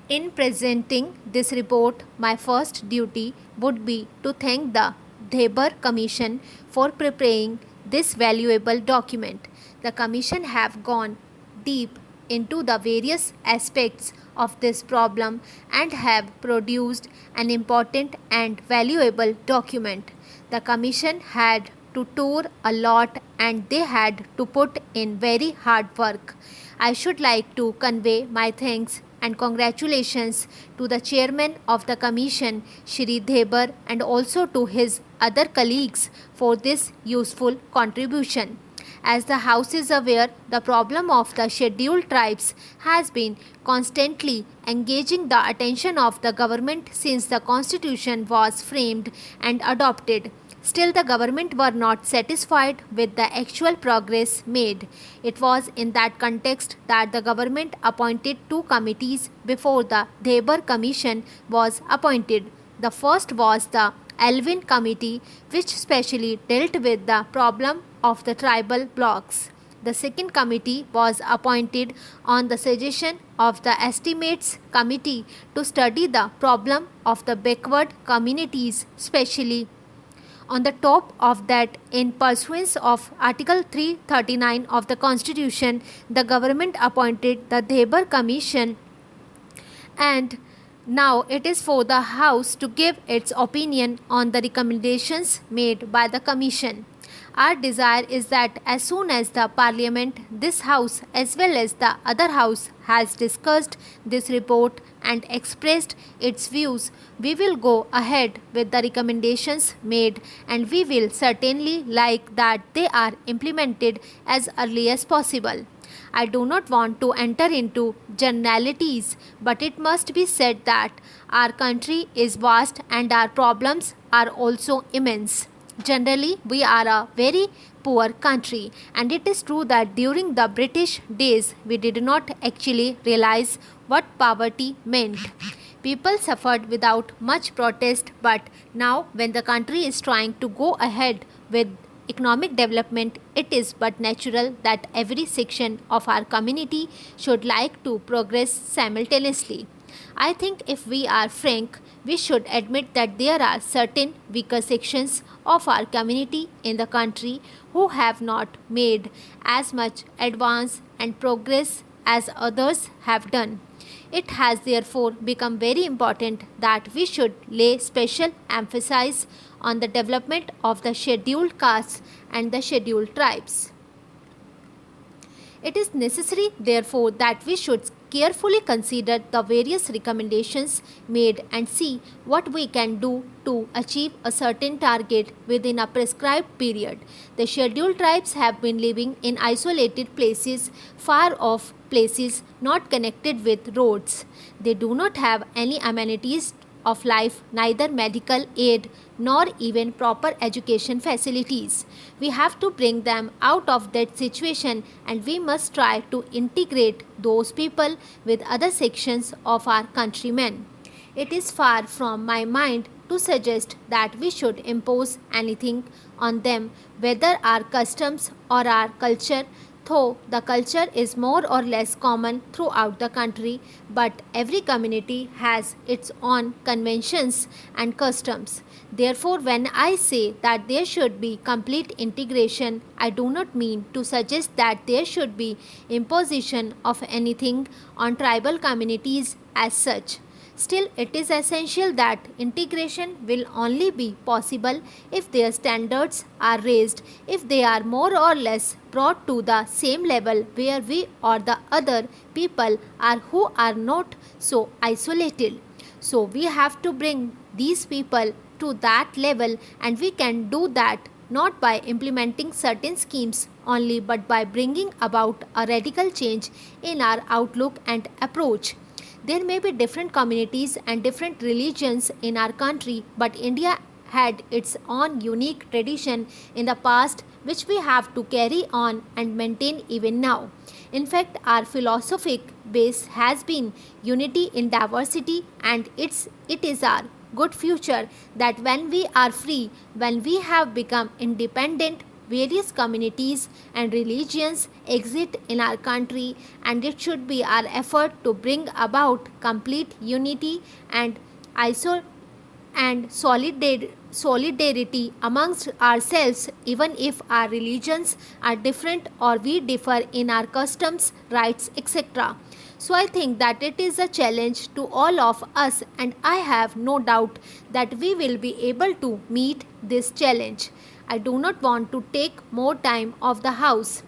In presenting this report, my first duty would be to thank the Debar Commission for preparing this valuable document. The Commission have gone deep into the various aspects of this problem and have produced an important and valuable document. The Commission had to tour a lot and they had to put in very hard work. I should like to convey my thanks and congratulations to the chairman of the commission, Shri Debar, and also to his other colleagues for this useful contribution. As the House is aware, the problem of the scheduled tribes has been constantly engaging the attention of the government since the constitution was framed and adopted. Still, the government were not satisfied with the actual progress made. It was in that context that the government appointed two committees before the Debar Commission was appointed. The first was the Alvin Committee, which specially dealt with the problem of the tribal blocks. The second committee was appointed on the suggestion of the Estimates Committee to study the problem of the backward communities, especially. On the top of that, in pursuance of Article 339 of the Constitution, the government appointed the Debar Commission, and now it is for the House to give its opinion on the recommendations made by the Commission. Our desire is that as soon as the Parliament, this House as well as the other House has discussed this report and expressed its views, we will go ahead with the recommendations made, and we will certainly like that they are implemented as early as possible. I do not want to enter into generalities, but it must be said that our country is vast and our problems are also immense. Generally, we are a very poor country, and it is true that during the British days we did not actually realize what poverty meant. People suffered without much protest, but now when the country is trying to go ahead with economic development, it is but natural that every section of our community should like to progress simultaneously. I think if we are frank, we should admit that there are certain weaker sections of our community in the country who have not made as much advance and progress as others have done. It has therefore become very important that we should lay special emphasis on the development of the scheduled castes and the scheduled tribes. It is necessary, therefore, that we should carefully consider the various recommendations made and see what we can do to achieve a certain target within a prescribed period. The scheduled tribes have been living in isolated places, far off places, not connected with roads. They do not have any amenities of life, neither medical aid nor even proper education facilities. We have to bring them out of that situation, and we must try to integrate those people with other sections of our countrymen. It is far from my mind to suggest that we should impose anything on them, whether our customs or our culture, though the culture is more or less common throughout the country, but every community has its own conventions and customs. Therefore, when I say that there should be complete integration, I do not mean to suggest that there should be imposition of anything on tribal communities as such. Still, it is essential that integration will only be possible if their standards are raised, if they are more or less brought to the same level where we or the other people are who are not so isolated. So we have to bring these people to that level, and we can do that not by implementing certain schemes only, but by bringing about a radical change in our outlook and approach. There may be different communities and different religions in our country, but India had its own unique tradition in the past which we have to carry on and maintain even now. In fact, our philosophic base has been unity in diversity, and it is our good future that when we are free, when we have become independent, various communities and religions exist in our country, and it should be our effort to bring about complete unity and iso and solidarity amongst ourselves, even if our religions are different or we differ in our customs, rights, etc. So I think that it is a challenge to all of us, and I have no doubt that we will be able to meet this challenge. I do not want to take more time of the house.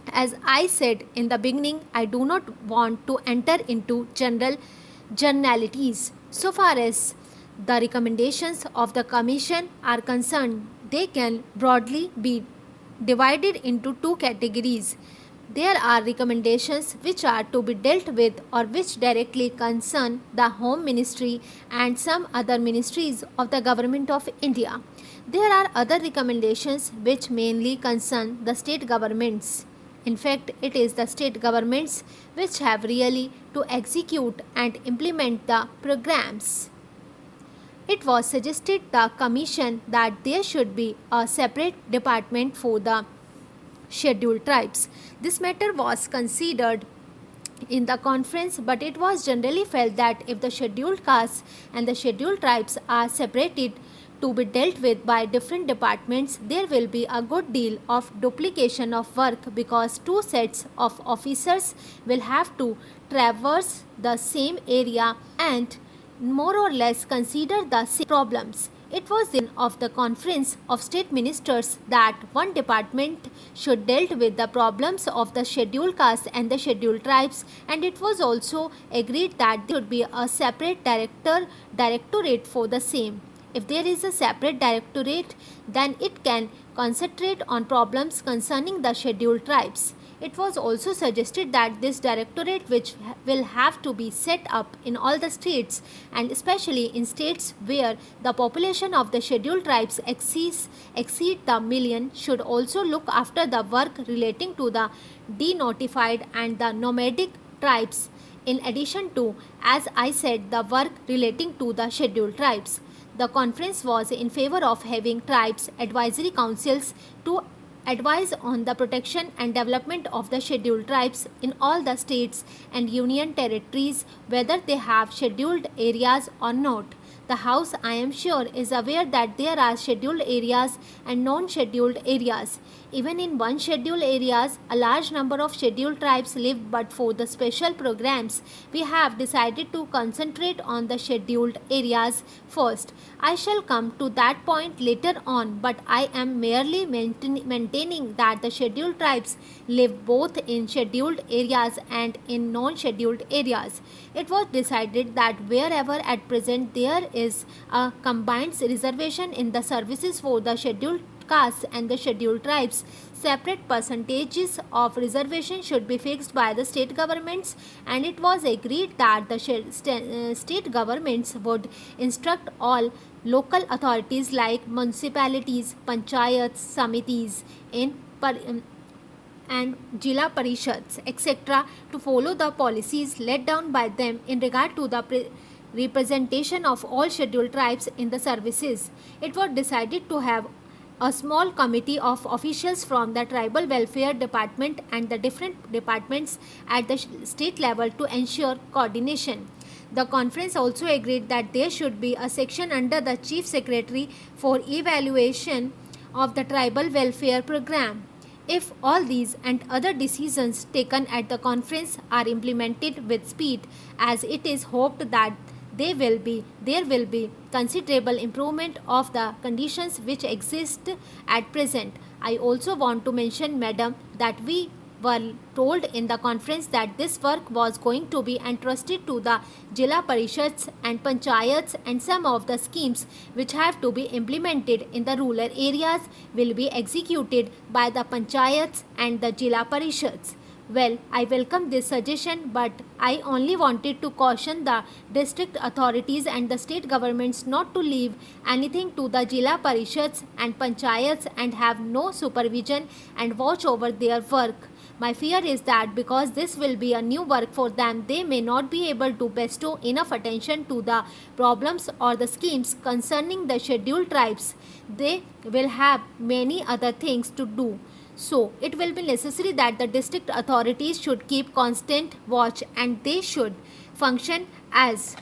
As I said in the beginning, I do not want to enter into generalities. So far as the recommendations of the Commission are concerned, they can broadly be divided into two categories. There are recommendations which are to be dealt with or which directly concern the Home Ministry and some other ministries of the Government of India. There are other recommendations which mainly concern the state governments. In fact, it is the state governments which have really to execute and implement the programs. It was suggested the Commission that there should be a separate department for the scheduled tribes. This matter was considered in the conference, but it was generally felt that if the scheduled castes and the scheduled tribes are separated to be dealt with by different departments, there will be a good deal of duplication of work because two sets of officers will have to traverse the same area and more or less consider the same problems. It was in of the conference of state ministers that one department should deal with the problems of the scheduled castes and the scheduled tribes, and it was also agreed that there should be a separate directorate for the same. If there is a separate directorate, then it can concentrate on problems concerning the scheduled tribes. It was also suggested that this directorate, which will have to be set up in all the states and especially in states where the population of the scheduled tribes exceed the million, should also look after the work relating to the denotified and the nomadic tribes, in addition to, as I said, the work relating to the scheduled tribes. The conference was in favor of having tribes advisory councils to advise on the protection and development of the scheduled tribes in all the states and union territories, whether they have scheduled areas or not. The House, I am sure, is aware that there are scheduled areas and non-scheduled areas. Even in one scheduled areas, a large number of scheduled tribes live, but for the special programs, we have decided to concentrate on the scheduled areas first. I shall come to that point later on, but I am merely maintaining that the scheduled tribes live both in scheduled areas and in non-scheduled areas. It was decided that wherever at present there is a combined reservation in the services for the scheduled castes and the scheduled tribes, separate percentages of reservation should be fixed by the state governments, and it was agreed that the state governments would instruct all local authorities like municipalities, panchayats, samitis and Jila Parishads, etc., to follow the policies laid down by them in regard to the representation of all scheduled tribes in the services. It was decided to have a small committee of officials from the Tribal Welfare Department and the different departments at the state level to ensure coordination. The conference also agreed that there should be a section under the Chief Secretary for evaluation of the Tribal Welfare Program. If all these and other decisions taken at the conference are implemented with speed, as it is hoped that there will be considerable improvement of the conditions which exist at present. I also want to mention, madam, that we were told in the conference that this work was going to be entrusted to the Jila Parishads and Panchayats, and some of the schemes which have to be implemented in the rural areas will be executed by the Panchayats and the Jila Parishads. Well, I welcome this suggestion, but I only wanted to caution the district authorities and the state governments not to leave anything to the Jila Parishads and Panchayats and have no supervision and watch over their work. My fear is that because this will be a new work for them, they may not be able to bestow enough attention to the problems or the schemes concerning the scheduled tribes. They will have many other things to do. So, it will be necessary that the district authorities should keep constant watch and they should function as